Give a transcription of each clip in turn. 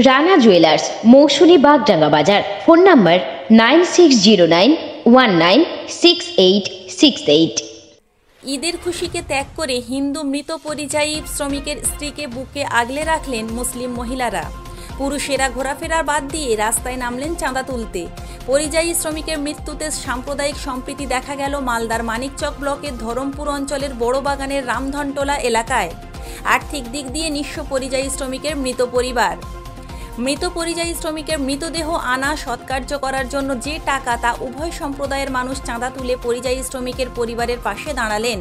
Rana jewellers, মৌসুমী বাগডাঙ্গা বাজার। Phone number 9609196868। ঈদের খুশিকে ত্যাগ করে হিন্দু মৃত পরিযায়ী শ্রমিকের স্ত্রীকে বুকে আগলে রাখলেন মুসলিম মহিলারা। পুরুষেরা ঘোরাফেরা বাদ দিয়ে রাস্তায় নামলেন চাঁদা তুলতে। পরিযায়ী শ্রমিকের মৃত্যুতে সাম্প্রদায়িক সম্প্রীতি দেখা গেল মালদার মানিকচক ব্লকের ধরমপুর অঞ্চলের বড়বাগানের রামধনটোলা এলাকায়। আর্থিক দিক দিয়ে নিঃস্ব পরিযায়ী শ্রমিকের মৃত পরিবার। মৃত পরিযায়ী শ্রমিকের মৃতদেহ আনা সৎকার্য করার জন্য যে টাকা তা উভয় সম্প্রদায়ের মানুষ চাঁদা তুলে পরিযায়ী শ্রমিকের পরিবারের পাশে দাঁড়ালেন।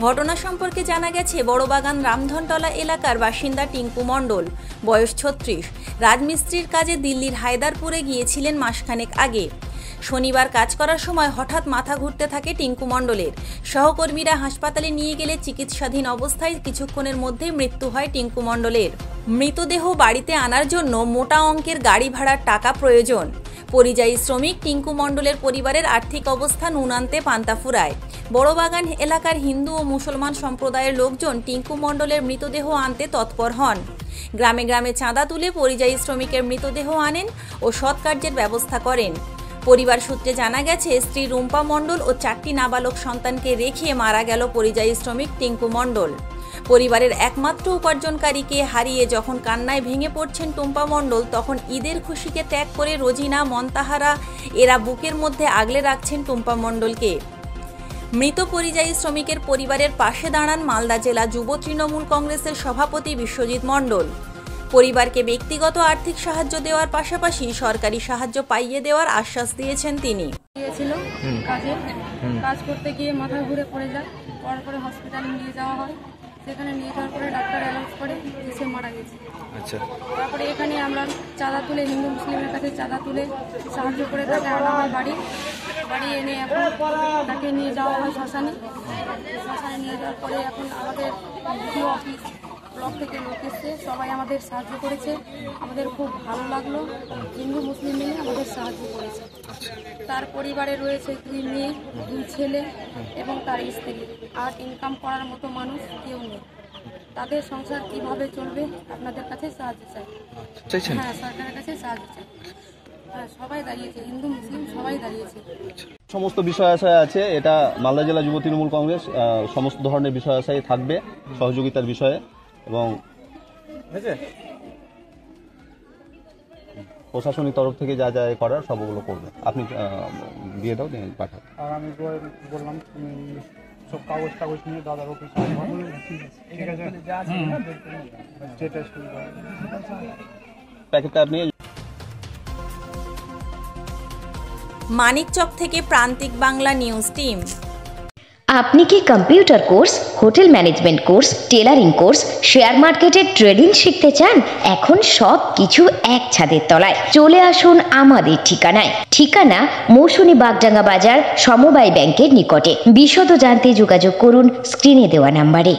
ঘটনা সম্পর্কে জানা গেছে, বড়বাগান রামধনটোলা এলাকার বাসিন্দা টিঙ্কু মণ্ডল, বয়স 36, রাজমিস্ত্রির কাজে দিল্লির হায়দারপুরে গিয়েছিলেন মাসখানেক আগে। শনিবার কাজ করার সময় হঠাৎ মাথা ঘুরতে থাকে টিঙ্কু মণ্ডলের। সহকর্মীরা হাসপাতালে নিয়ে গেলে চিকিৎসাধীন অবস্থায় কিছুক্ষণের মধ্যেই মৃত্যু হয় টিঙ্কু মণ্ডলের। মৃতদেহ বাড়িতে আনার জন্য মোটা অঙ্কের গাড়ি ভাড়ার টাকা প্রয়োজন। পরিযায়ী শ্রমিক টিঙ্কু মণ্ডলের পরিবারের আর্থিক অবস্থা নুন আনতে পান্তা ফুরায়। বড়বাগান এলাকার হিন্দু ও মুসলমান সম্প্রদায়ের লোকজন টিঙ্কু মণ্ডলের মৃতদেহ আনতে তৎপর হন। গ্রামে গ্রামে চাঁদা তুলে পরিযায়ী শ্রমিকের মৃতদেহ আনেন ও সৎকার্যের ব্যবস্থা করেন। পরিবার সূত্রে জানা গেছে, স্ত্রী রুম্পা মণ্ডল ও 4টি নাবালক সন্তানকে রেখে মারা গেল পরিযায়ী শ্রমিক টিঙ্কু মণ্ডল। পরিবারের একমাত্র উপার্জনকারীকে হারিয়ে যখন কান্নায় ভেঙে পড়ছেন টুম্পা মণ্ডল, তখন ঈদের খুশিকে ত্যাগ করে রোজিনা, মন্তাহারা এরা বুকের মধ্যে আগলে রাখছেন টুম্পা মণ্ডলকে। মৃত পরিযায়ী শ্রমিকের পরিবারের পাশে দাঁড়ান মালদা জেলা যুব তৃণমূল কংগ্রেসের সভাপতি বিশ্বজিৎ মণ্ডল। পরিবারকে ব্যক্তিগত আর্থিক সাহায্য দেওয়ার পাশাপাশি সরকারি সাহায্য পাইয়ে দেওয়ার আশ্বাস দিয়েছেন তিনি। কাজ করতে গিয়ে মাথা ঘুরে পড়ে যায়, পরে হসপিটালে নিয়ে যাওয়া হয়। সেখানে নিয়ে যাওয়ার পরে ডাক্তার অ্যালাউন্স করে সে মারা গেছে। আচ্ছা, তারপরে এখানে আমরা চাঁদা তুলে, হিন্দু মুসলিমের কাছে চাঁদা তুলে সাহায্য করে তাকে আনা হয় বাড়ি এনে এখন তাকে নিয়ে যাওয়া হয় শ্মশানে নিয়ে যাওয়ার পরে এখন আমাদের ভিডিও অফিস ব্লক থেকে লোক এসছে, সবাই আমাদের সাহায্য করেছে। আমাদের খুব ভালো লাগলো, হিন্দু মুসলিম মিলে আমাদের সাহায্য করেছে। তার পরিবারে রয়েছে 2 মেয়ে, 2 ছেলে এবং তার স্ত্রী। আর ইনকাম করার মতো মানুষ কেউ নেই। তাদের সংসার কিভাবে চলবে, আপনাদের কাছে সাহায্য চাই। হ্যাঁ, সরকারের কাছে সাহায্য চাই। হ্যাঁ, সবাই দাঁড়িয়েছে, হিন্দু মুসলিম সবাই দাঁড়িয়েছে। সমস্ত বিষয় আছে, এটা মালদা জেলা যুব তৃণমূল কংগ্রেস সমস্ত ধরনের বিষয় থাকবে সহযোগিতার বিষয়ে, এবং প্রশাসনিক তরফ থেকে যা যা করার সবগুলো করবে। আপনি দিয়ে দাও, পাঠাও। আর আমি বললাম সব কাগজ নিয়ে দাদার অফিসে, ঠিক আছে, প্যাকেটটা আপনি। মানিকচক থেকে প্রান্তিক বাংলা নিউজ টিম। আপনি কি computer course, hotel management course, tailoring course, share মার্কেটের ট্রেডিং শিখতে চান? এখন সব কিছু এক ছাদের তলায়। চলে আসুন আমাদের ঠিকানা মৌসুমী বাগডাঙ্গা বাজার, সমবায় ব্যাংকের নিকটে। বিশদ জানতে যোগাযোগ করুন স্ক্রিনে দেওয়া নাম্বারে।